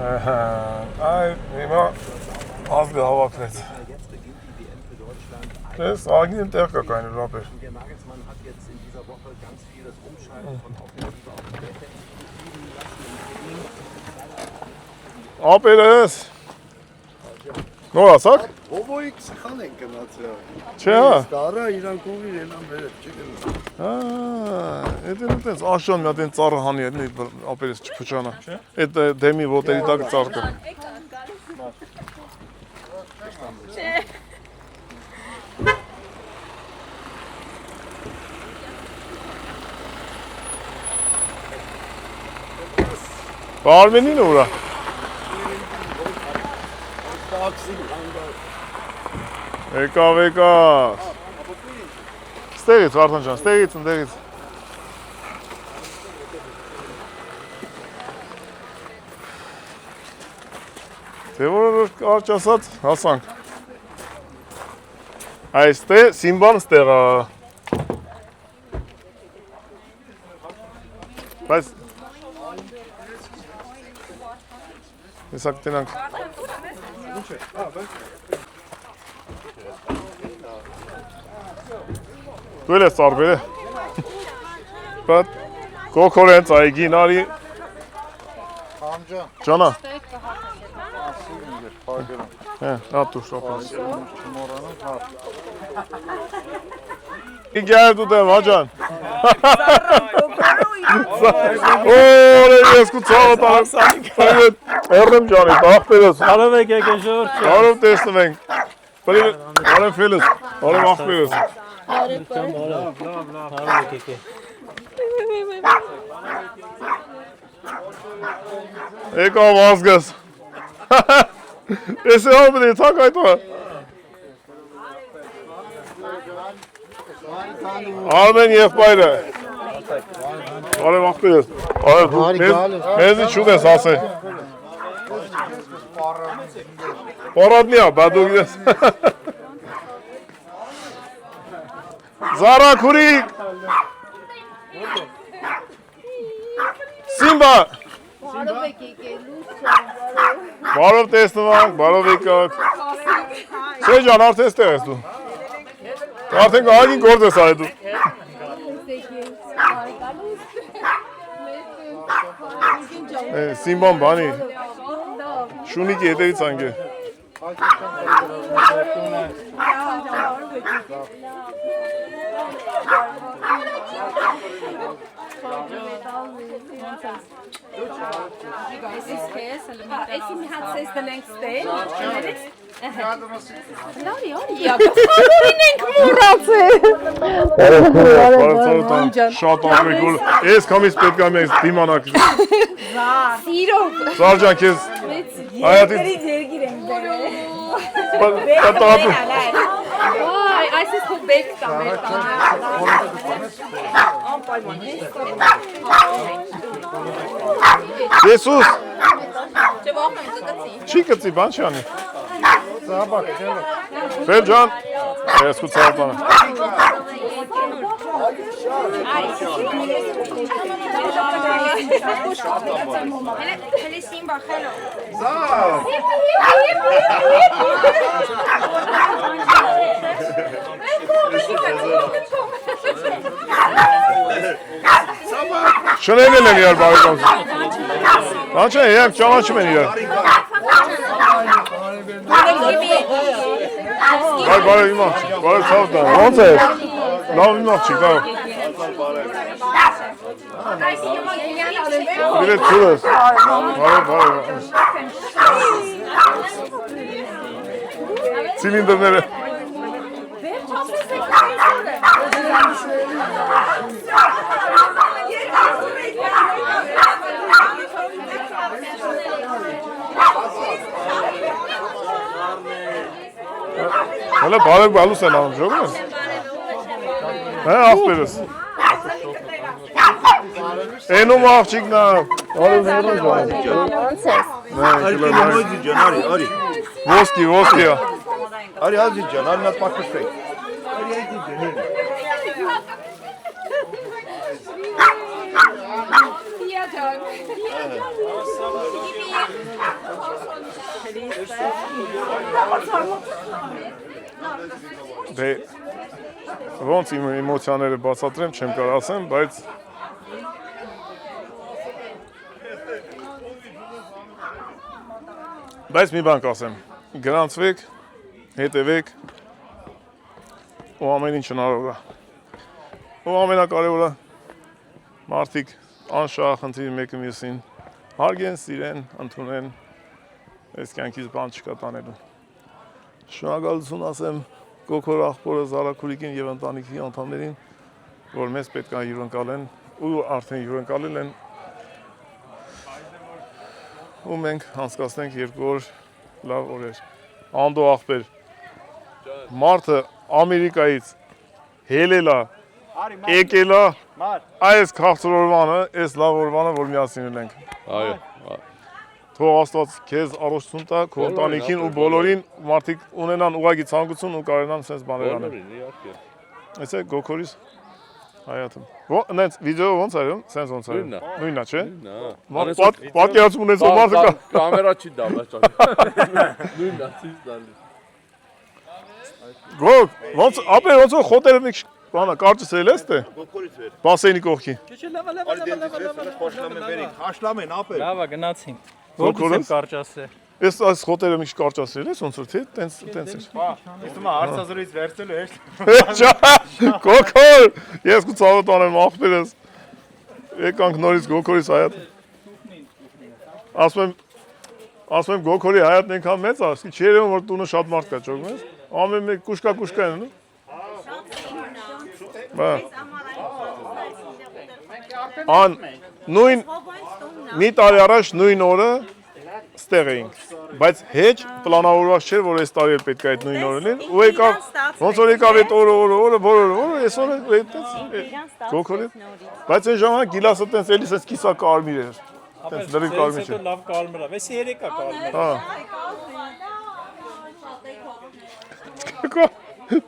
Ay, immer ausgehauen wird. Das ist eigentlich der gar keine Robbe. Der Nagelsmann hat jetzt in dieser Woche ganz viel das Umschalten von Offensive auf Defensive ziehen lassen. Apeles. Nora, sag. Ովոյք սխալ են գնացել։ Չէ։ Տարա իրանք ուղի են ամբերել, չգնա։ Էդեն այդպես աշան մի հատ են ծառը հանի էլի ապերես չփուչանա։ Այդ դեմի ոտերի տակ ծառ կա։ Բարմենին ուրա։ Եկավ։ Ստեղից, Վարդան ջան, ստեղից։ Թե որ կարճ ասած, հասանք։ Այստեղ Սիմբան ստեղա։ Բայց Հեսակ տենանք։ Դու էլ ես ծարբեր է։ Բատ կոքոր են ծայգին արի։ Ամջա, Ճանա։ ասին ինգեր, պարգերում։ Հա դու շապաս։ Չմորանով, հա։ Իգյար դու դեմ, հաջան։ Օր ես կու ծաղը տարսանիք։ Էրնեմ ճանի, աղպերս։ Արով եք եք ժորդ։ Արով տեսնվ ենք։ Արև ֆելս, արև աղպերս։ Արով եք եք։ Եկավ ազգս։ Ես է հապն է, թակ այդվա։ Արմեն եղբայրը։ Արև աղպերս։ Արև դու մեզի չուտ ես ասե։ Պարադնի ա, բա դու գիտես։ Զարա քուրիկ։ Սիմբա։ Բարով տեսնվանք, բարով եկակ։ Սե ջան, արդեն ստեղ ես դու։ Արդեն գահագին գործ ես արի դու։ Սիմբան բանի։ Շունիկի հետևից անք է։ Esse mi hat es the next day. Շատ աղրեգոլ, ես կամիս պետք է մեզ դիմանակ։ Սարջան կեզ հայատից։ Պատատու։ Այս ես քո բեկ տամ։ Եսուս։ Չէ, ողջ եմ կգցի։ Չի կծի, բան չի անի։ Ֆել ջան, ես կու ծաղտանը։ Hele Simba, hello. Շնենել են իրար բարեկամս։ Բան չէ, երբ ճանաչում են իրար։ Բարև իմ աղջիկ, բարև ցավ տան, ոնց ես։ Լավ իմ աղջիկ, լավ։ Իրետ ծուր ես։ Բարև։ Ցիլինդրները։ Հələ բարək բալուս են անում, ժողում ես։ Հə, աղպերս։ Էնում աղջիկն ա։ Արև հերոն ժան։ Ալկինոյդի ջան, արի։ Ոսկի ա։ Արի ազի ջան, արի նատ պակպշվեք։ Արի այդի ջան։ Pia John. Դե ոնց իմ էմոցիաները բացատրեմ, չեմ կարող ասեմ, բայց մի բան կասեմ, գրանցվեք, հետևեք ու ամեն ինչ հնարավոր է։ Ու ամենակարևորը մարդիկ անշահ խնդրի մեկը մյուսին հարգեն, սիրեն, ընդունեն, այս կյանքից բան չկա տանելու։ Շնորհակալություն ասեմ Գոքոր աղբորը, Զարաքուրիկին եւ ընտանիքի անդամներին, որ մեզ պետք է հյուրընկալեն ու արդեն հյուրընկալել են ու մենք անցկացնենք 2 օր լավ օրեր։ Անդո աղբեր, մարդը Ամերիկայից հելելա, եկելա, այս քաղցր օրվանը, այս լավ օրվանը, որ միասին ունենք։ Այո։ Թող Աստված քեզ առողջություն տա, քո ընտանիքին ու բոլորին մարդիկ ունենան ուղղակի ցանկություն ու կարողանան sense բաներ անել։ Այս է Գոքորից հայաթում։ Նենց վիդեո ոնց արում, sense ոնց արում։ Նույնն է, չէ։ Պատկերացում ունեցող մարդը կա։ Կամերա չի դա, բայց նույնն է, ցույց տալիս։ Գոք, ոնց ապեր ոնց խոտերը մի բանա կարճացրել ես թե։ Գոքորից վեր։ Բասեյնի կողքի։ Խաշլամեն բերին, խաշլամեն ապեր։ Լավ է, գնացինք։ Գոքորից Ո՞նց կարճասը։ Այս խոտերը մի կարճացրել ես ոնց որ թե տենց է։ Իսկ մա հարցազրույց վերցելու հեշտ։ Գոքոր, ես ու ցավոտ անեմ աղբերս։ Եկանք նորից Գոքորից հայատ։ Ասում եմ Գոքորի հայատն այնքան մեծ է, չի երևում որ տունը շատ մարդ կա ճոգում ես։ Ամեն մեկ կուշկա են, նո։ Բա։ Ան նույն մի տարի առաջ նույն օրը ստեղ էինք, բայց հեչ պլանավորված չէր, որ այս տարի էլ պետք է այդ նույն օրը լինի, ու եկավ, ոնց որ եկավ այդ օրը, այս օրը այդպես Գոքորի, բայց այն ժամանակ գիլասը տենց էլի սենց կիսա կարմիր էր, տենց լրիվ կարմիր չէր։ Լավ կարմիր է, վեսի 3 է կարմիր։ Հա։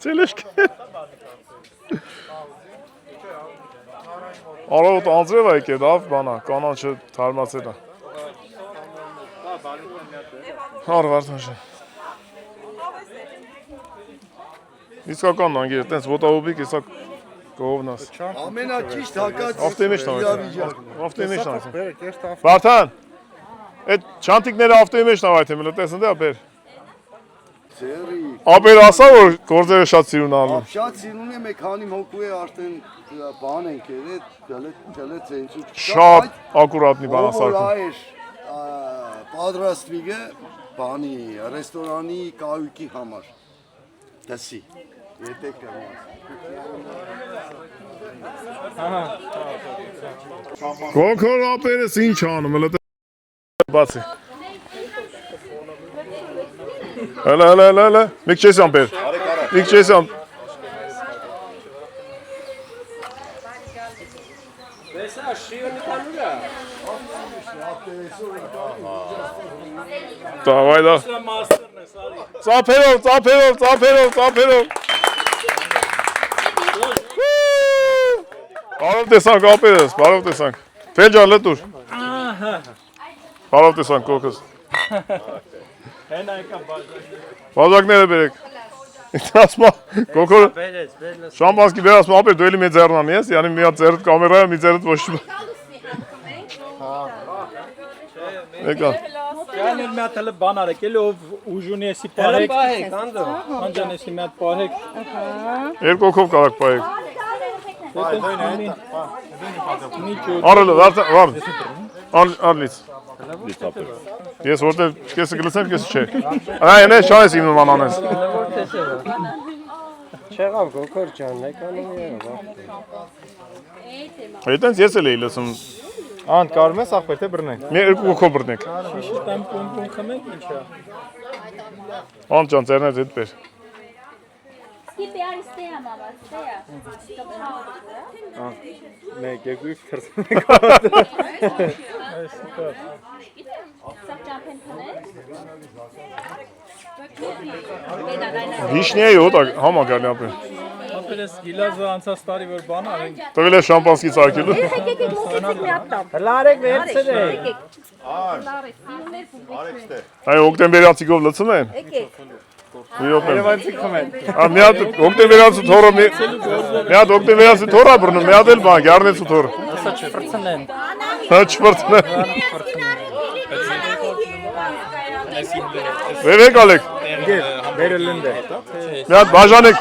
Ցելեշկե։ Արոտ անձրև է եկել, լավ բանա, կանանչը թարմացել է։ Հարվարդանշը։ Իսկականն անգիր, տենց ոտավոբիկ եսա կողովնաս։ Ամենաճիշտ հակած Ավտոյի մեջ նավայթեմ։ Վարդան, այդ չանտիկները ավտոյի մեջ նավայթեմ, լը տեսն դե ապեր։ Ձերի։ Ապեր ասա, որ գործերը շատ սիրուն անում։ Շատ սիրուն է, մեկ հանի հոգու է արդեն բան ենք երետ, գլե ծենցուչ։ Շատ ակուրատնի բանասարկում։ Այր պատրաստվիգը բանի, ռեստորանի կայույքի համար։ Դասի, ետեք Գոքոր ապերս ինչ անում, լը բացի։ Հələ, մեկ չեսյան բեր, մեկ չեսյան։ Davay da. Ծափերով։ Բարով տեսանք ապերս, բարով տեսանք։ Ֆեջան լտուր։ Բարով տեսանք կոքս։ Հենա եկա բաժակ։ Բաժակները բերեք։ Ասма, Գոքոր շամպանսկի բեր ասма ապեր դու էլի մի ձեռն անի ես, yani մի հատ ձեռդ կամերա է, մի ձեռդ ոչ։ Եկա։ Գալու մի հատ հələ բան արեք, էլի ով ուժունի էսի պահեք։ Անջան էսի մի հատ պահեք։ Երկու հոգով կարակ պահեք։ Արելը, վարդ։ Արլից։ Ես որտեղ կեսը գլցեմ, կեսը չէ։ Այն է շան ես իմ նման անես։ Չեղավ Գոքոր ջան, եկանում եղավ։ Այդտենց ես էլ էի լսում։ Անդ կարում ես ախպեր թե բռնենք։ Մի երկու հոգով բռնենք։ Շիշը տեմ պում խմենք ինչա։ Անդ ջան, ձեռներդ հետ բեր։ Մեկ եկույվ թրսում Վիշնիայի հոտ համակալի ապեր։ ապերես գիլազը անցած տարի որ բան արենք։ Տվել է շամպանսկի ծարկելու։ Հլարեք վերցրեք։ Այ օկտեմբերացիքով լցում են։ Մի հատ օկտեմբերացի թորը մի հատ օկտեմբերացի թորա բռնում, մի հատ էլ բան, գառնեցու թորը։ Հեսա չփրցնեն։ Հա չփրցնեն։ Վերեք ալեք։ Վերելնդ է։ Մի հատ բաժանեք։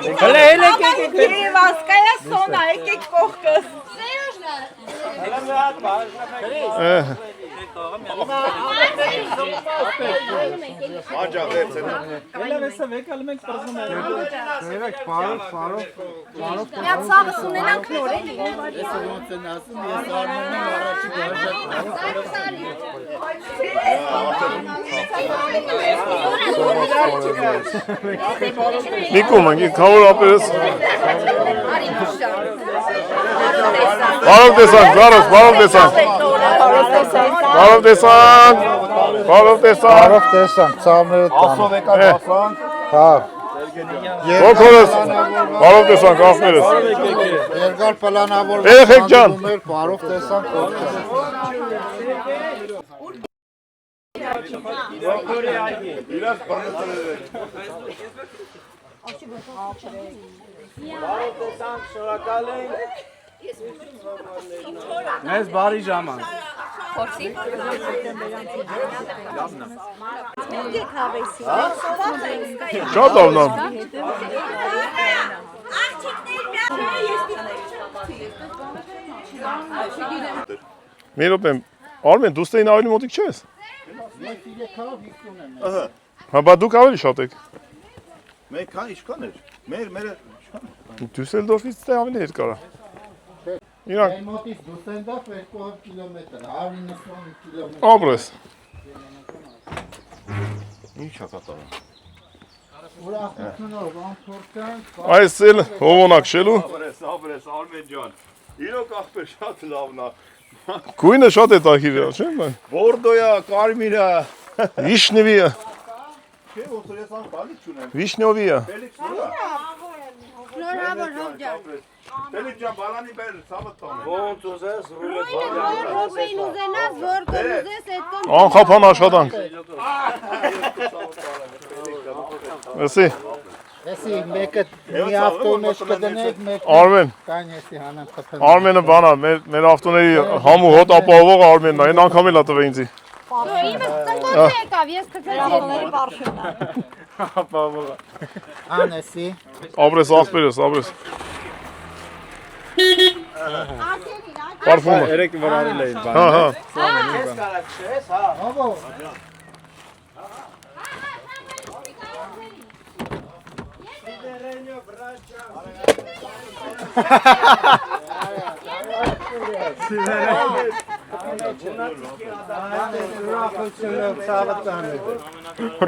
Հələ եկեք։ Երևանская սոնա, եկեք կողքս։ Հələ հեսա վեկալ մենք պրզում ենք։ Երեք բարով։ Միած սավս ունենանք նոր էլի։ Նիկում ենք, քավոր ապերես։ Բարով տեսանք, բարով տեսանք։ Բարով տեսանք։ Բարով տեսանք։ Բարով տեսանք, ծամերը տան։ Հա։ Ո՞քորս։ Բարով տեսանք, ախներս։ Երկար պլանավորված Երեխեք ջան։ բարով տեսանք։ Մեզ բարի ժամանակ։ Շատ ավնամ։ Մի րոպե, Արմեն, դու ստեին ավելի մոտիկ չես։ Հա, բա դուք ավելի շատ եք։ Մենք քան ինչքան էր։ Մեր Դյուսելդորֆից ստե ավելի երկար է։ Իրանք Մոտից Դուսենդորֆ 200 կիլոմետր, 190 կիլոմետր։ ապրես։ ինչ է կատարում։ Ուրախությունով անփորձանք, Այս էլ հովոնակ շելու։ Ապրես Արմեն ջան։ Իրոք ախպեր շատ լավն է։ Գույնը շատ է տակիր, չէ՞։ Բորդոյա, կարմիրը։ Վիշնևիը, Չէ, ոնց ես բալի չունեմ։ վիշնյովիը։ Ֆելիքս ուրա։ Ֆելիքս ջան, բալանի բեր, ցավը տան։ Ոնց ուզես ռուլետ Ռուբին ուզենաս, որ կուզես այդ Անխափան աշխատանք։ Էսի, Էսի մեկը մի ավտոյի մեջ կդնեք, մեկը Արմեն, կան էսի հանան խփեն։ Արմենը բանա, մեր ավտոների համու հոտ ապահովողը Արմենն է, այն անգամ էլ ա տվե ինձի։ Իմը ծնկոց եկավ, ես կծեցի բարշունա։ Անեսի։ Ապրես աղբերս, ապրես։ Պարֆումը։ Երեք որ արել էի բան։ Հա, հա։ Ո՞վ։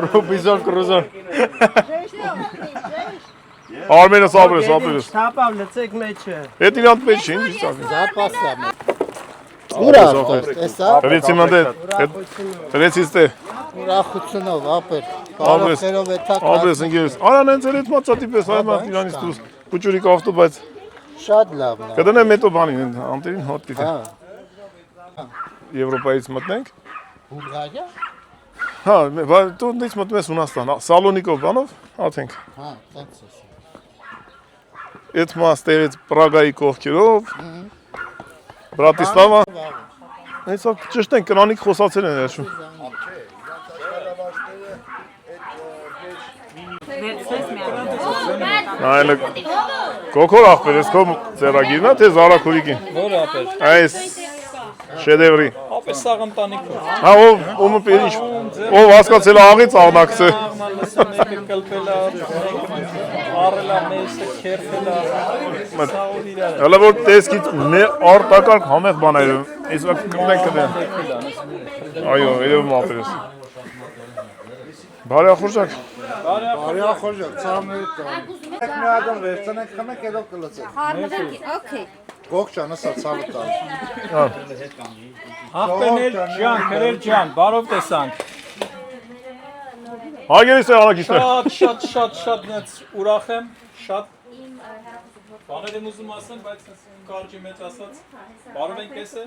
Ռոբիզոն կրուզոն։ Արմենս ապրես, ապրես։ Թափավ լցեք մեջը։ Էդ իրանք մեջ չի, ինչ ծավի։ Զապասա։ Ուրա տեսա։ Հրեցի մանդե, հրեցից տե, Ուրախությունով ապեր։ Ապրես, Բարով էթակ։ ապրես ընգերս։ Արան հենց էլ էդ մացատի պես, այ մատ իրանից դուրս, կուճուրիկ ավտո, բայց Շատ լավն է։ կդնեմ հետո բանին, անտերին հոտ պիտի։ Հա։ Եվրոպայից մտնենք։ Բուլղարիա։ Հա, դու դից մտնում ես Հունաստան, Սալոնիկով բանով, աթենք։ Հա, տենց է։ Այդ մաստերից Պրագայի կողքերով, Բրատիսլավա։ Հեսա ճիշտ են, կրանիկ խոսացել են երշում։ Այլը կոքոր աղբեր, ես քո ծերագիրն է, թե Զարաքուրիկին։ Որ ապեր։ Այս շեդևրի։ Ապեր սաղ ընտանիքով։ Հա, ով ինչ, ով հասկացել է աղից աղնակս է։ Մեկը կլպել է, առել է մեսը, քերթել է։ Սաղուր իրար։ Հələ որ տեսքից արտակարգ համեղ բան այրում, ես կմնենք կդեն։ Այո, երևում ապերես։ Բարի ախորժակ։ Բարյա խոժակ, ծամերը տան։ Եք մի ադամ վերցնենք, խմեք երով կլծեք։ Հարմարակի, օքեյ։ Գող ջան, ասա ծավը տան։ Աղբերներ ջան, քրեր ջան, բարով տեսանք։ Հագերիս է անակիստը։ Շատ նենց ուրախ եմ, շատ Բաներ եմ ուզում ասեմ, բայց կարճի մեջ ասած, բարով ենք եսը,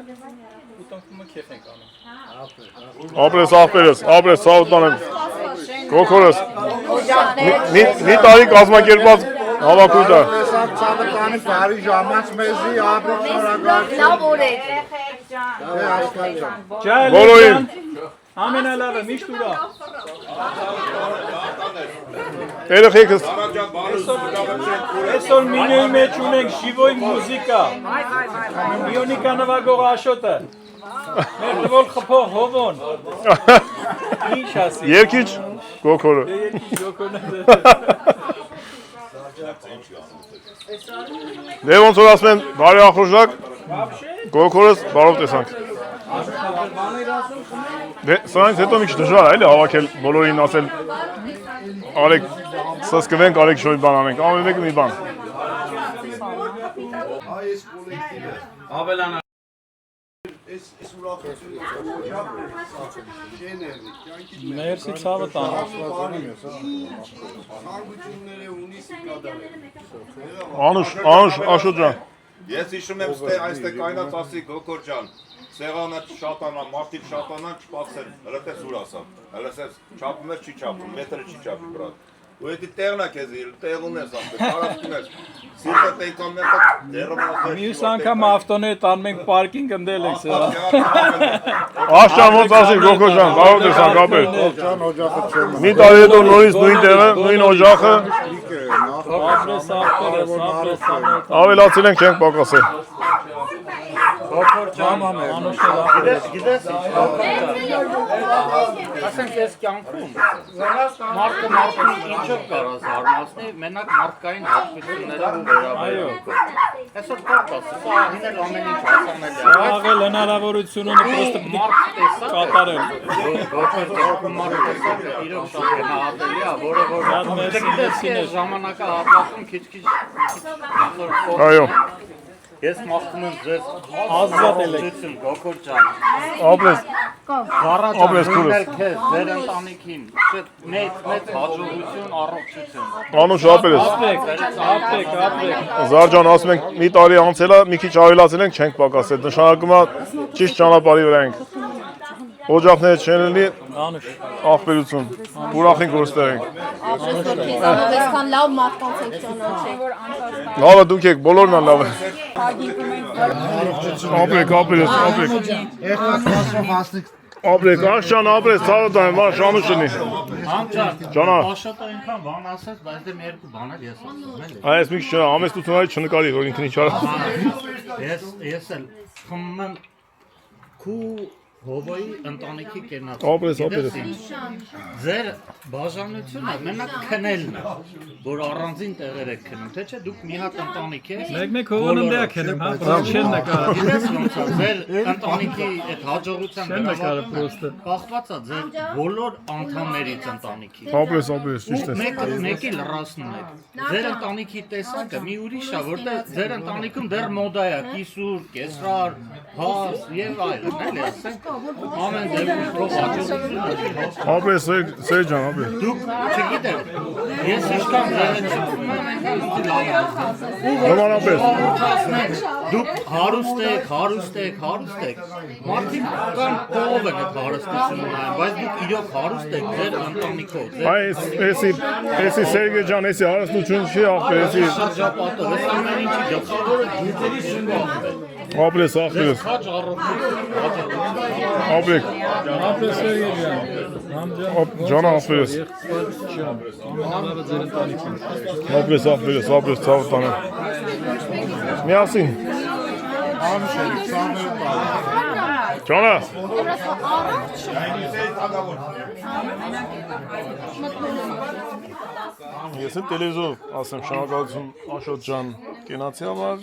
ու տնկումը կեֆ ենք անում։ Ապրես, ապրես, սաղուտան եմ, գոքորս, մի տարի կազմակերպած հավաքույթ է։ Ցանկանի բարի ժամանց մեզի ապրիլ շնորհակալ։ Լավ օրեք։ Բոլորին։ Ամենալավը միշտ ուրա։ Երեխեքս Այսօր մինոյի մեջ ունենք շիվոյ մուզիկա։ Իոնիկա նվագող Աշոտը։ Մեր դվոլ խփող Հովոն։ Ինչ ասի։ երկիչ գոքորը։ Դե ոնց որ ասում են բարի ախորժակ, գոքորս բարով տեսանք։ Դե սրանից հետո մի քիչ դժվար է էլի հավաքել բոլորին ասել արեք սսկվենք, արեք շոյ բան անենք, ամեն մեկը մի բան։ Այս կոլեկտիվը Ավելանա այս ուրախությունը շեներնի կյանքի Մերսի ցավը տան։ հանգությունները ունի սիկադարը։ Անուշ, Աշոտ ջան։ Ես հիշում եմ այստեղ կայնած ասի Գոկոր ջան, սեղանը շատանա, մարդիկ շատանան չպացեն, հլտես ուր ասա, հլսես չապում ես չի չապում, մետրը չի չապում բրատ։ Ու էդի տեղն է քեզ իր, տեղուն ես ասել, կարասկում ես, սիրտը տեյքան մետը, դերում ես։ Մյուս անգամ ավտոները տանում ենք պարկինգ ընդել ենք սրա։ Աշճան ոնց ասի Գոքոր ջան, բարով տեսանք ապեր։ Մի տարի հետո նորից նույն տեղը, նույն օջախը, Ապրես, ավելացել ենք չենք պակասել։ Ասենք ես կյանքում մարդը մարդուն ինչով կարա զարմացնի, մենակ մարդկային հատկություններով վերաբերյալ։ Այսօր կապված, սա հինել ամեն ինչ հասանել է։ Աղել հնարավորություն ունի պրոստը կատարել։ Մարդը տեսակը իրոք շատ գնահատելի է, որը որ ժամանակահատվածում քիչ-քիչ Այո։ Ես մաղթում եմ ձեզ Ազատել եք։ Գոքոր ջան։ Ապրես, Ապրես քեզ, ձեր ընտանիքին, մեծ հաջողություն, առողջություն։ Անուշ ապրես։ Ապրեք։ Զարջան ասում ենք մի տարի անցել է, մի քիչ ավելացել ենք չենք պակասել, նշանակում է ճիշտ ճանապարհի վրա ենք։ Օջախները չեն լինի, աղբերություն, ուրախ ենք որ ստեղ ենք։ Ապրես որ քեզանով այսքան լավ մարդկանց եք ճանաչել, որ անհաստ Լավը դուք եք, բոլորն են լավ են։ Ապրեք, ապրես։ Ապրեք, Աշճան ապրես, ցավոտան, վար շանուշ լինի։ Ջանա։ Աշոտը այնքան բան ասեց, բայց դե մի երկու բան էլ ես ասում եմ։ Այս մի քիչ ամեստությունների չնկարի, որ ինքն ինչ արա։ Ես էլ խմում եմ քու Հովոյի ընտանիքի կենացը։ Ապրես։ Ձեր բաժանությունը մենակ քնելն է, որ առանձին տեղեր եք քնում, թե չէ դուք մի հատ ընտանիք եք։ Մեկ հովոն ընդե քնեմ, հա, չեն նկարը։ Գիտես ոնց է, ձեր ընտանիքի այդ հաջողության կախված է ձեր բոլոր անդամներից ընտանիքի։ Ապրես, ճիշտ է։ Մեկի լրացնում եք։ Ձեր ընտանիքի տեսակը մի ուրիշ է, որտեղ ձեր ընտանիքում դեռ մոդա է, կիսուր, կեսրար, հաց եւ այլն, էլի ասենք։ Ամեն դեպքում թող հաջողություն։ Ապրես, Սեր ջան, ապրես։ Դուք չգիտեք, ես ինչքան ձերը չգիտեմ, Նմանապես։ դուք հարուստ եք, մարդիկ կան կողով են այդ հարստությունը նայում, բայց դուք իրոք հարուստ եք ձեր ընտանիքով, Էսի Սերգեյ ջան, էսի հարստություն չի աղբեր, էսի շրջապատով, այս ամեն ինչի գլխավորը դուքերի շնորհիվ է։ ապրես, Քաջ առողջություն։ ապրեք, Ապրես Սերգեյ ջանա ապրես, ապրես, ցավոտան եմ, միասին, ջանա, ես եմ տելևիզոր ասեմ շնորհակալություն Աշոտ ջան կենացի համար,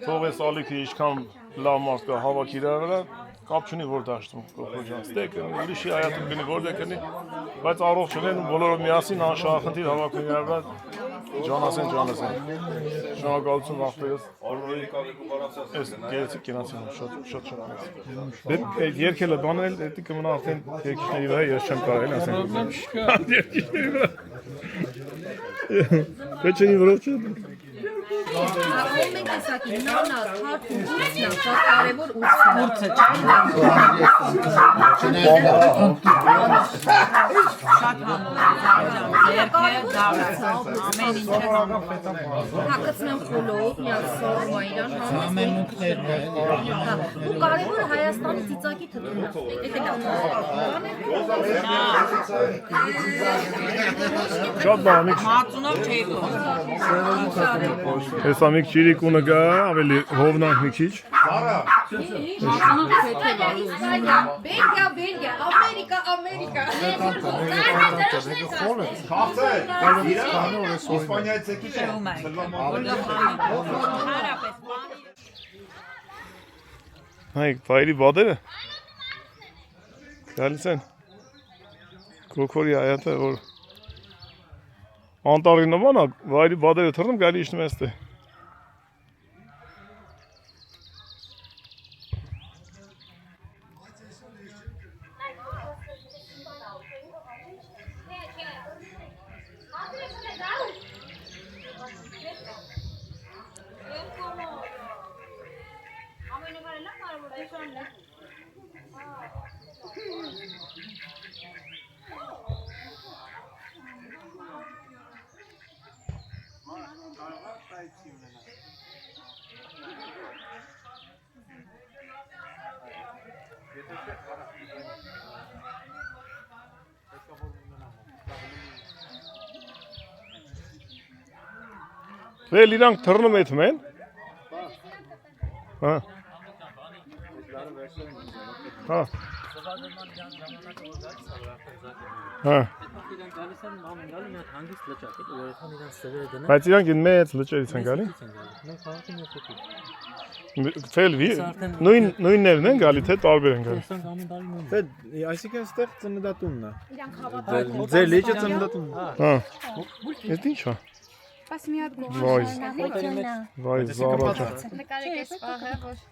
թող ես ալիքը ինչքան լավ մարդ կա հավաքի իր վրա, կապ չունի որ դաշտում Գոքոր ջան, ստեկ ուրիշի հայատում գնի որտեղ կնի, բայց առողջ լինեն բոլորը միասին անշահախնդիր հավաքում իր վրա, ջան ասեն, շնորհակալություն աղբերս, այս գեղեցիկ կենացի շատ երկելը բանել, դա կմնա արդեն երկիշների վրա ես չեմ կարել ասենք, երկիշների վրա, պետք չէ վրով չէ, Ահա մենք տեսակի նանա, թարթ ու ուսնա, շատ կարևոր ուսնա։ Հակացնեմ խոլով, միացող իրան ու կարևոր Հայաստանի ծիծակի թթունը։ Շատ բանիկ։ Մածունով չէի Հեսամիկ ճիրիկունը գա, ավելի հովնանք մի քիչ։ Բելգիա, Ամերիկա։ Իսպանիայից եկի չէ։ Հայք, բայրի բադերը։ Գալիս են։ Կոքորի հայատը, որ անտարի նման է, վայրի բադերը թռնում, գալի իշնում ես տե։ Վել իրանք թռնում էթում են։ Հա։ Հա։ Հա։ Բայց իրանք են մեծ լճերից են գալի։ Ֆելվի նույններն են գալի, թե տարբեր են գալի։ Այսինքն ստեղ ծննդատունն է։ Իրանք հավատալու։ Ձեր լիճը ծննդատունն է։ Հա։ Էդ ի՞նչ է։ Բայց մի հատ գոհ։ Վայ, զավաճա։ Նկարեք այս պահը, որ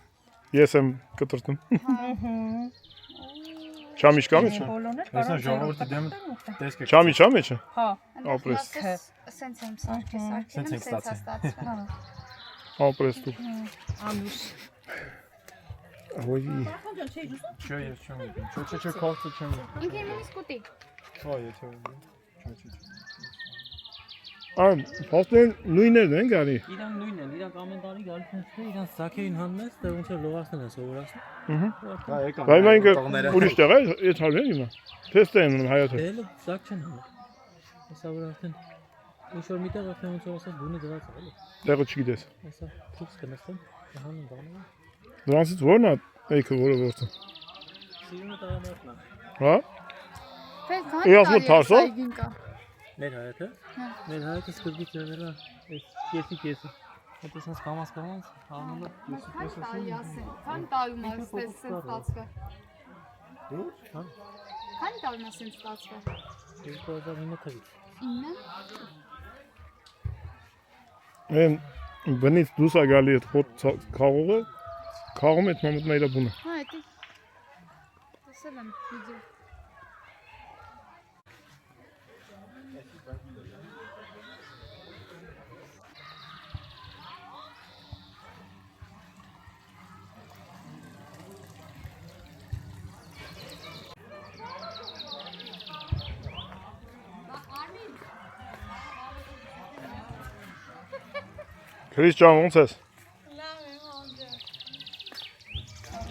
Ես եմ կտրտում։ Չամիչ կա մեջը։ Այսա ժողովրդի դեմ տեսք եք։ Չամիչ է մեջը։ հա, Ապրես։ սենց եմ սարքել, ստացվել։ Ապրես դու։ Անուշ։ Ոյ։ Չէ, ես չեմ ուզում։ Չէ, քարտը չեմ ուզում։ Ինքը իմից կուտի։ Հա, եթե ուզում։ Չէ։ Փաստեն նույններն են գալի։ Իրանք նույնն են, իրանք ամեն տարի գալիս են, իրանք սակեին հաննես, դե ոնց է լողացնել են սովորացնում։ Հա, եկան։ Բայց մենք ուրիշ տեղ է, այդ հարցն իմը։ Թեստ են ունում հայաթը։ Դե սակ չեն հանում։ Հեսա որ արդեն ինչ-որ միտեղ արդեն ոնց որ ասած գունի դրած է, էլի։ Տեղը չգիտես։ Հեսա քիչ կնստեն, հանում բանը։ Դրանցից ո՞րն է էքը որը որտը։ Սիրունը տղամարդն է։ Հա։ Ֆեյսբուք թարսո։ Մեր հայաթը։ Մեր հայաթը սկզբից եղել է այս կեսի։ Հետո sense կամաց հանելով Քանի տարում է սենց ստացվել։ Դու՞, հա։ Քանի տարում է սենց ստացվել։ 2009 թվականից։ 9։ Են բնից դուրս է գալի այդ խոտ քաղողը, քաղում այդ մամուտն այլա բունը։ Հա, էդի։ Տեսել եմ վիդեո։ Քրիստիան ո՞նց ես։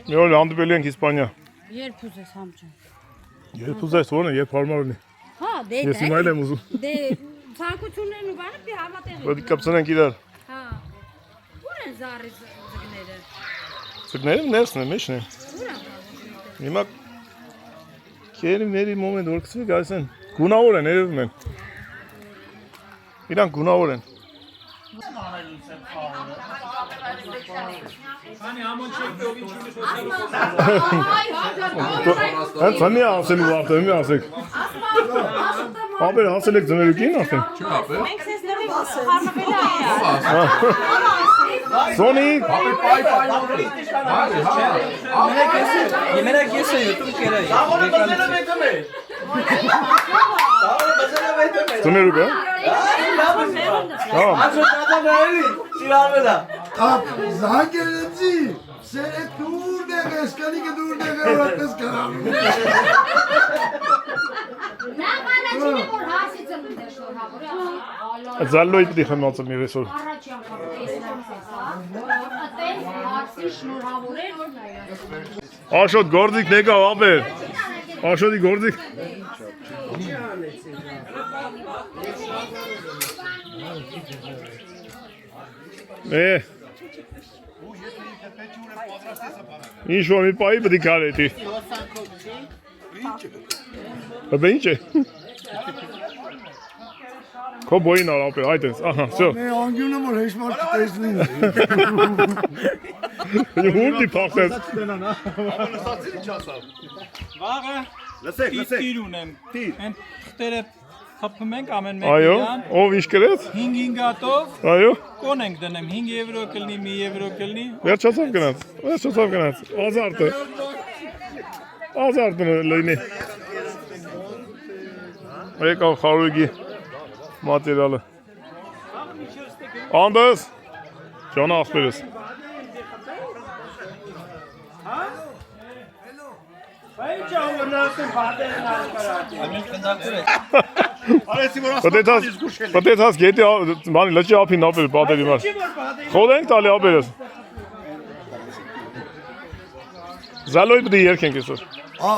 Մի օր հանդիպել ենք Իսպանիա։ Երբ ուզես համջան։ Երբ ուզես ո՞րն է, երբ հարմար լինի։ Հա, դե Ես հիմա էլ եմ ուզում։ Դե ցանկություններն ու բանը պի համատեղ։ Պետք է կապցնենք իրար։ Հա։ Ո՞ր են զարի ձգները։ Ձգները ներսն է, մեջն է։ Ո՞ր են։ Հիմա քերիների մոմենտ որ գցվի գալիս են։ Գունավոր են, երևում են։ Իրանք գունավոր են։ Քանի ամոն չեք դով ինչ ունես հոսալու։ Հենց հնի ասելու արդեն մի ասեք։ Ապեր ասել եք ձներուկին արդեն։ Մենք sense նորից խառնվել Սոնի։ Իմենակ ես եմ YouTube կերայի։ Ձներուկ է։ Զանգերեցի, սերետ դուրն եղես, կնիկը դուրն եղել, որպես կրամ։ Նա կանաչին է, որ հասի ծլունդ է շորհավորի, ասի, Զալլոյի պտի խմացել մի վեսոր։ առաջի անգամ տեսնամս ես, ատեն հարսի շնորհավորեր, որ նայրած։ Աշոտ գործիք նեկա ապեր։ Աշոտի գործիք։ Ինչ որ մի պայի պտի կարետի։ Բե ինչ է։ Քո բոյին ար ապեր, այդ ես, ահա, սյո։ Մե անգյունը որ հեշմար չտեսնին։ Հումդի պախտես։ Վաղը տիր ունեմ, են թղթերը խպում ենք ամեն Այո, մեկիան, ով ինչ կրեց։ 5 հատով Այո, կոն ենք դնեմ, 5 եվրո կլնի, 1 եվրո կլնի, վերջացավ գնաց, ազարտը։ Ազարտը լույնի։ Եկավ խարույգի մատերիալը։ Անդես, ճանա աղբերս։ Պտետաս գետի մանի լճի ափին ապեր պատերի մար։ Խոդ ենք տալի ապերս։ Զալոյ պտի երկ ենք եսօր։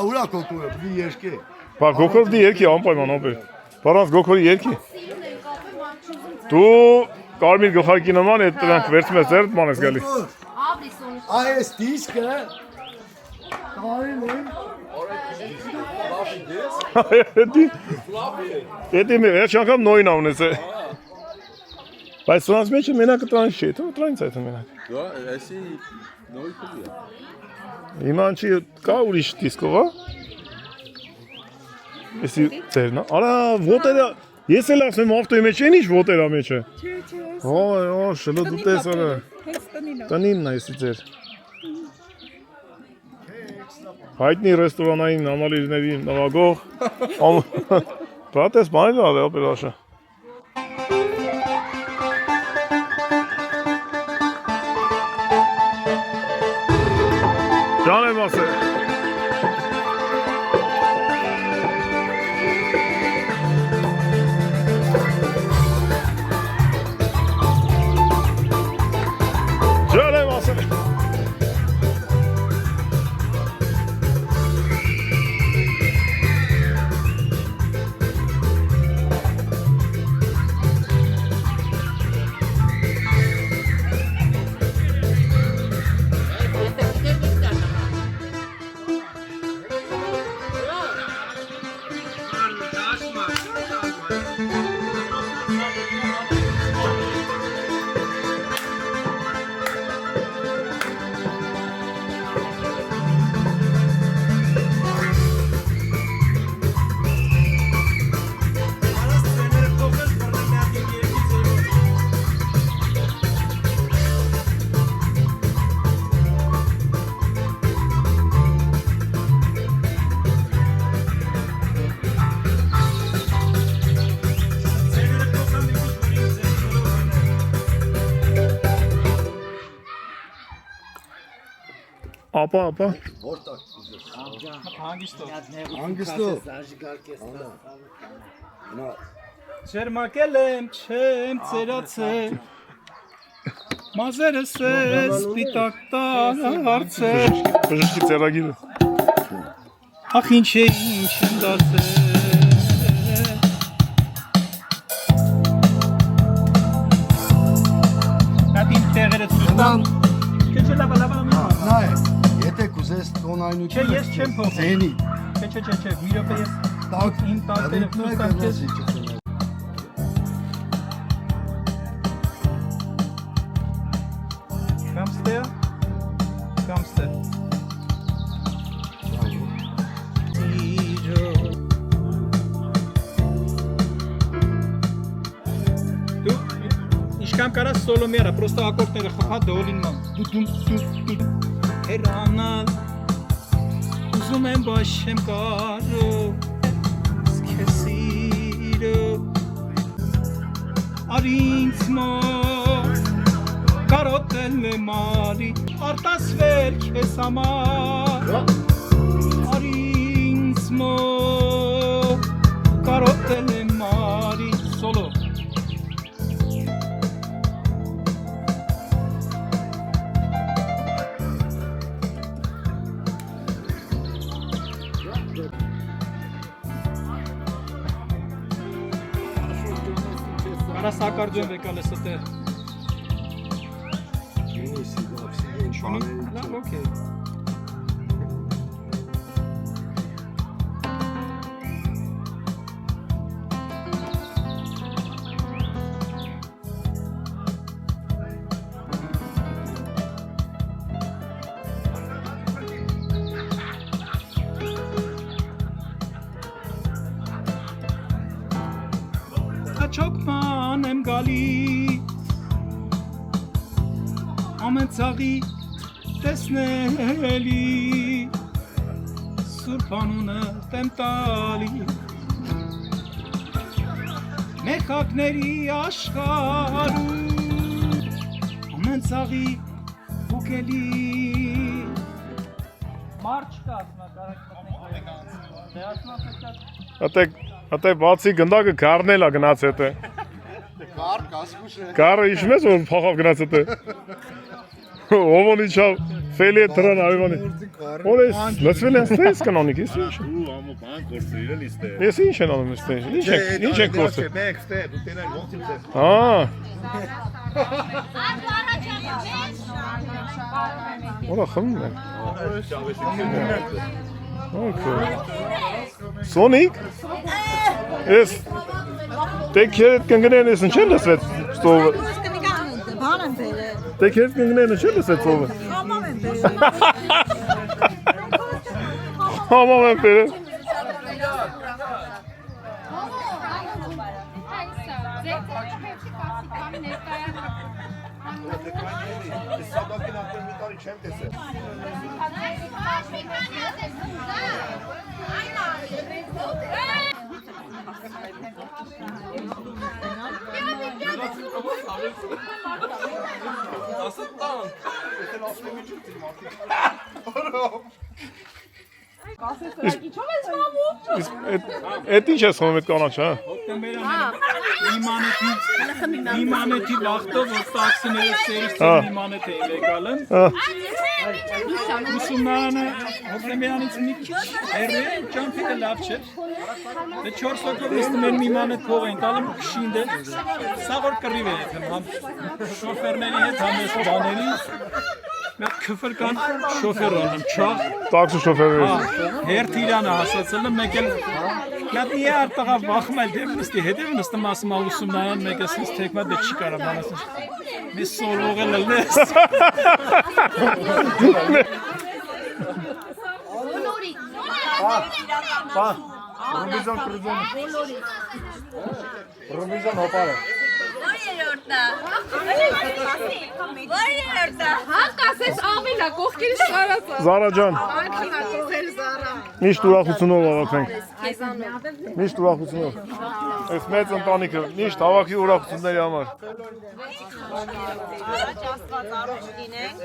Ուրա կոքուրը, պտի երկե։ Բա գոքոր պտի երկի անպայման ապեր։ Պարանց գոքորի երկի։ Դու կարմիր գլխարկի նման էդ դրանք վերցում ես ձերդ ման ես գալի։ Այս դիսկը Էդի մեր վերջ անգամ նոյն ավնես է։ Բայց սրանց մեջ է մենակը տրանց չի, տրանց այդ է մենակ։ Դա, այսի նոյ կլի է։ Իման չի կա ուրիշ դիսկով, հա։ Եսի ձերն, արա ոտերը, ես էլ ասեմ ավտոյի մեջ են ինչ ոտերա մեջ է։ Շլո դու տես արա։ Տնինն է եսի ձեր։ Հայտնի ռեստորանային ամալիրների նվագող, բրատ ես բանել ալ է ապեր աշը։ Ճան եմ ասել։ Ճան եմ ասել։ Ապա։ Հանգստով։ Չերմակել եմ, չեմ ծերացել, մազերս ես պիտակ հարցել, Բժշկի ծերագիրը։ ախ ինչ է ինչ եմ դարձել, նատ իմ տեղերը ծուստան, չէ լավա Նայ, եթե կուզես տոնայնություն Չէ, ես չեմ փոխում։ Ձենի Չէ, մի րոպե ես իմ տակերը փոստան քեզ Կամստե Դու իշքան կարաս սոլոմերա, պրոստո ակորդները խփա դոլին ման Դու հերանալ Ուզում եմ բաշ եմ կարո Սկեսիրո Արինց մոտ կարոտել է մարի արտասվեր քեզ համար Արինց մոտ կարոտել է մարի սոլո Արա սակարձում եկալ ես այդտեղ Լավ, օքեյ Աչոքման եմ գալիս ամեն ծաղի տեսնելի Սուրբ անունը տեմ տալի Մեխակների աշխարհում ամեն ծաղի ուկելի Մարդ չկա Ատե բացի գնդակը կարնել է գնաց հետը Կար, կասկուշ է Կարը իշմ ես որ փախավ գնաց հետը Ովոն իչավ ֆելի է տրան այվանի Որ ես լսվել են ստես կանոնիկ ես ինչ Ու ամո բան կորսրել են իստե Ես ինչ են անում ստես Ինչ եք կորսը Մեկ ստե դու տենան ոնցիլ ես Որա խմում են Սոնիկ Ես Տեքերդ կնգնեն ես ընչել լսվեց ստովը Բան եմ բերել Տեքերդ կնգնեն ընչել լսվեց ստովը Համամ եմ բերել Համամ եմ բերել Սադակին ապեր մի տարի չեմ տեսել Էդ ինչ ես խոնում էդ կանաչ, հա? Իմանեթի վաղտով, որ տաքսիները ծերից իմանեթ էին եկալն Ուսումնարանը հոկտեմերանից մի քիչ հեռու է, ճամփիկը լավ չէ Դե 4 հոգով նստում են իմանեթ փող էին տալում քշին դե Սա որ կռիվ է եկել համ շոֆերների հետ համես բաների Մի քֆր կան շոֆեր անում, չաղ Տաքսի շոֆերը Հերթ իրանը հասացել եմ, մեկ էլ Լավ մի արտաղա վախմել դեմ նստի, հետև նստում ասում ուսումնարան մեկ ես ինձ թեկմա դե չի կարա բան ասում Մի սոլող էլ լես Ռոմիզան կրուզան Ռոմիզան հոպարը Որ երորդա Որ երորդա Հակ ասես ամենա կողքերից շարացա Զարա ջան Ակիվա կողեր Զարա Միշտ ուրախությունով հավաքենք Միշտ ուրախությունով Այս մեծ ընտանիքը միշտ հավաքի ուրախությունների համար Աստված առողջ լինենք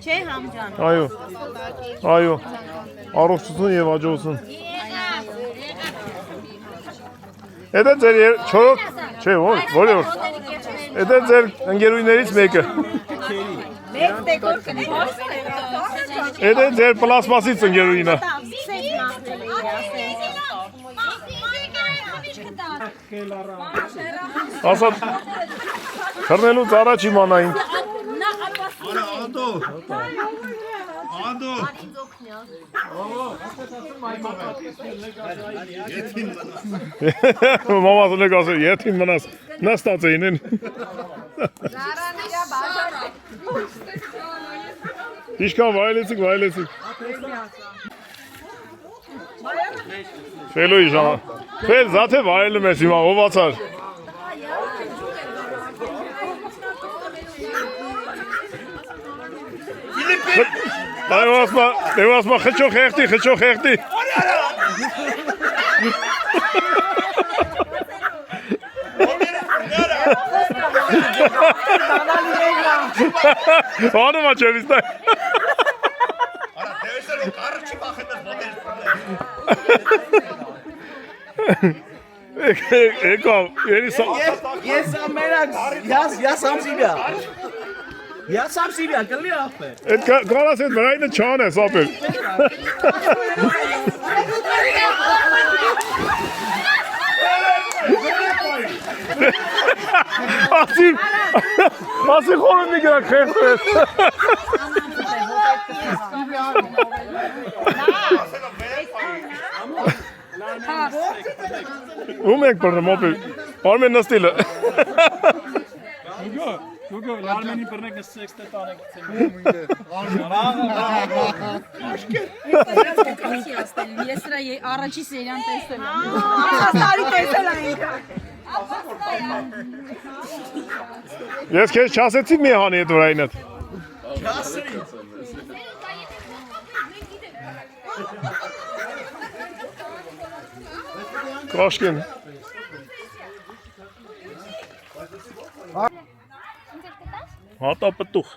Չէ համջան Այո Առողջություն եւ աջողություն Էդա ձեր չորրորդ չէ որը Էդա ձեր ընկերուհիներից մեկը Մեկ դեկոր կնի Էդա ձեր պլաստմասից ընկերուհին է Ասա Քրնելուց առաջ իմանայինք Անդո Մամաս ունեք ասել, եթին մնաս, նստած էին են Իշկան վայլեցիք Ֆելոյի ժամա Ֆել զաթե վայլում ես հիմա, ով ացար Դեվ ասմա խճող խեղտի Անում աչևից դա։ Արա դերսեր ու կարը չի բախենես մոդել Եկավ, երի սա։ Ես ամերակ, я сам себя. Я сам себя, կլի ախպեր։ Այդ կարաս այդ վրայինը չան է սապել։ Ասի խորը մի գրակ խեղտես։ Ում եք բրնը մոպել, արմեն նստիլը։ Գուգո, լարմենի բռնեք նստեք տանեք։ Ես սրա առաջի սերիան տեսել եմ։ Տարի տեսել ենք։ Ես քեզ չասեցի մի հանի այդ վրայինդ։ Կաշկին։ Հատա պտուղ։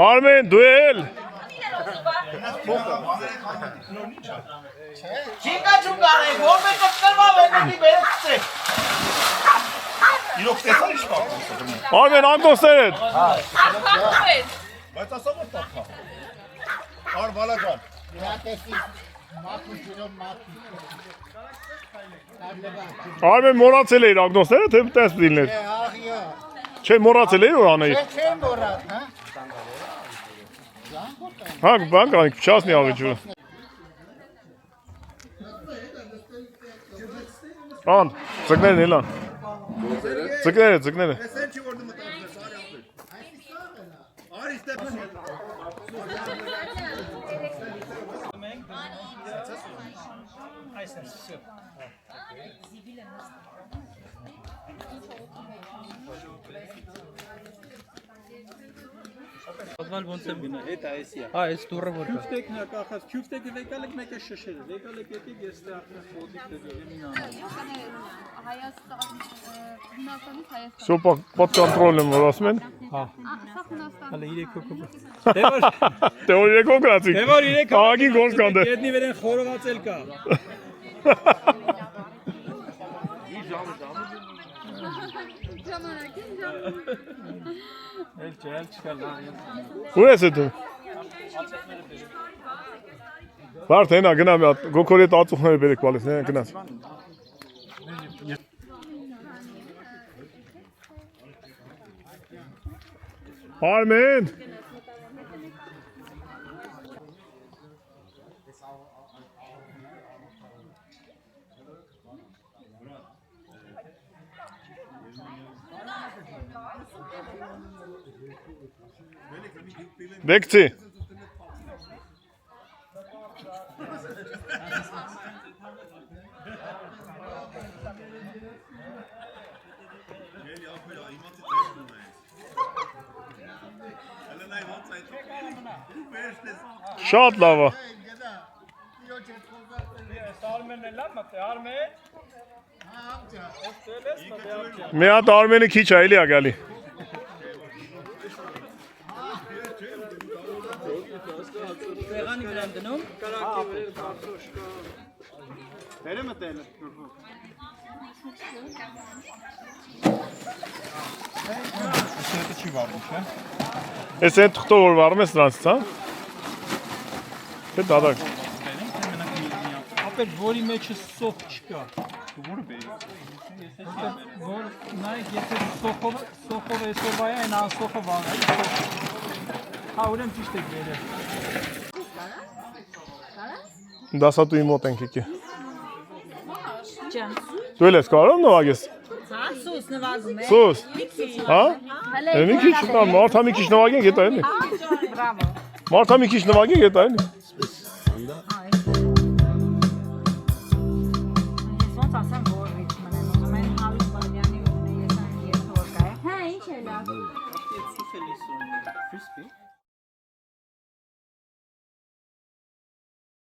Արմեն, դու էլ։ Չինկա չունգարեք, որմե կպտերվա վեննի բերեցցե։ Իրոք տեսար իշպա։ Արմեն, անգոստեր էդ։ Բայց ասա որ տապա։ Ար բալաջան։ Արմեն մորացել էիր ագնոսները, թե տես դիլներ։ Չէ, մորացել էիր որ անեիր։ Չեմ մորած, հա։ Հա, բան կանիք, չասնի աղի ջուրը։ Ան, ծկներն էլան։ Ծկները։ Պատմալ ոնց եմ գնա։ Հետ այսիա։ Հա, այս դուրը որ կա։ Քյուֆտեկն է կախած, քյուֆտեկը եկալ եք մեկը շշել, եկալ եք եկեք ես դե արդեն ֆոտիկ դեմ Հայաստանից Всё под контролем որ ասում են։ Հա։ Սա Հունաստան։ Հələ 3 հոգու։ Դե որ եկող գրացի։ Դե որ 3 Աղագի գործ կանդ է։ Ետնի վերեն խորովածել կա։ Էլ չկա լավ։ Ու ես դու։ Բարդ հենա գնա մի հատ գոքորի հետ ածուխները բերեք բալես, նեն գնաց։ Արմեն։ Դեկցի։ Շատ լավ է։ Մի հատ Արմենը քիչ է, էլի է գալի։ Տեղանի վրա եմ դնում։ Բերեմ տել։ Այսինքն չի վարվում, չէ՞։ Ես այդ թղթով որ վարում ես նրանցից, հա։ Թե դադակ։ Ապեր որի մեջը սոխ չկա։ Դու որը բերի։ Որ նայեք, եթե սոխով էսով այ այն անսոխը վաղը։ Հա, ուրեմն ճիշտ եք վերել։ Դասատուի մոտ ենք եկի։ Ջան։ Դու էլ ես կարող նվագես։ Հա, սուս նվագում է։ Սուս։ Հա։ Հələ Մի քիչ, մարդա մի քիչ նվագենք, հետո էլի։ Բրավո։ Մարդա մի քիչ նվագենք, հետո էլի։